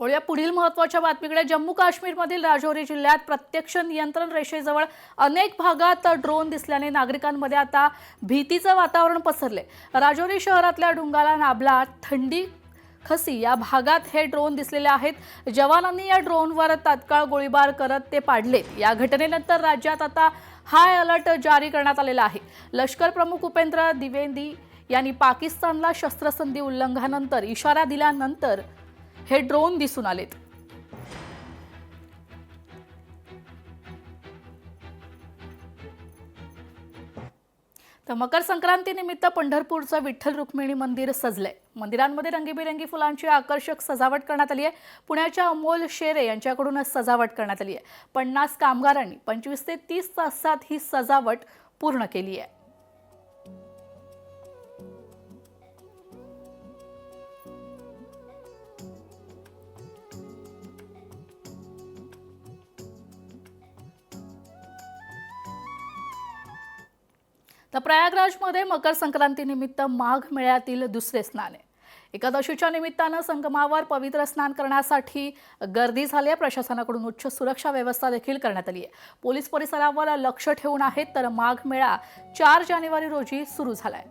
वळूया पुढील महत्त्वाच्या बातमीकडे। जम्मू काश्मीरमधील राजौरी जिल्ह्यात प्रत्यक्ष नियंत्रण रेषेजवळ अनेक भागात ड्रोन दिसल्याने नागरिकांमध्ये आता भीतीचे वातावरण पसरले। राजौरी शहरातल्या डुंगाला नाबला थंडी खसी या भागात हे ड्रोन दिसलेले आहेत। जवानांनी या ड्रोनवर तात्काळ गोळीबार करत ते पाडले। या घटनेनंतर राज्यात आता हाय अलर्ट जारी करण्यात आलेला आहे। लष्कर प्रमुख उपेंद्र द्विवेदी यांनी पाकिस्तानला शस्त्रसंधी उल्लंघनानंतर इशारा दिल्यानंतर हे ड्रोन दिसून आलेत। तर मकर संक्रांती निमित्त पंढरपूरचं विठ्ठल रुक्मिणी मंदिर सजलंय। मंदिरांमध्ये रंगीबेरंगी फुलांची आकर्षक सजावट करण्यात आली आहे। पुण्याच्या अमोल शेरे यांच्याकडून सजावट करण्यात आली आहे। 50 कामगारांनी 25 ते 30 तासात ही सजावट पूर्ण केली आहे। तर प्रयागराजमध्ये मकर संक्रांती निमित्त माघ मेळ्यातील दुसरे स्नान आहे। एकादशीच्या निमित्ताने संगमावर पवित्र स्नान करण्यासाठी गर्दी झाली आहे। प्रशासनाकडून उच्च सुरक्षा व्यवस्था देखील करण्यात आली आहे। पोलीस परिसरावर लक्ष ठेवून आहेत। तर माघ मेळा 4 जानेवारी रोजी सुरू झालाय।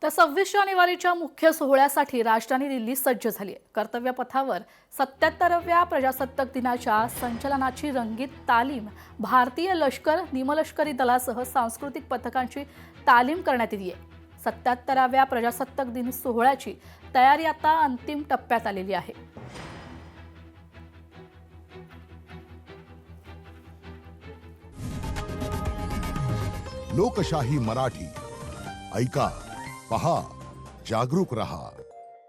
तर 26 जानेवारीच्या मुख्य सोहळ्यासाठी राजधानी दिल्ली सज्ज झाली आहे। कर्तव्य पथावर 77व्या प्रजासत्ताक दिनाच्या संचलनाची रंगीत तालीम भारतीय लष्कर निमलष्करी दलासह सांस्कृतिक पथकांची तालीम करण्यात आली आहे। 77व्या प्रजासत्ताक दिन सोहळ्याची तयारी आता अंतिम टप्प्यात आलेली आहे। लोकशाही मराठी ऐका, पहा, जागरूक रहा।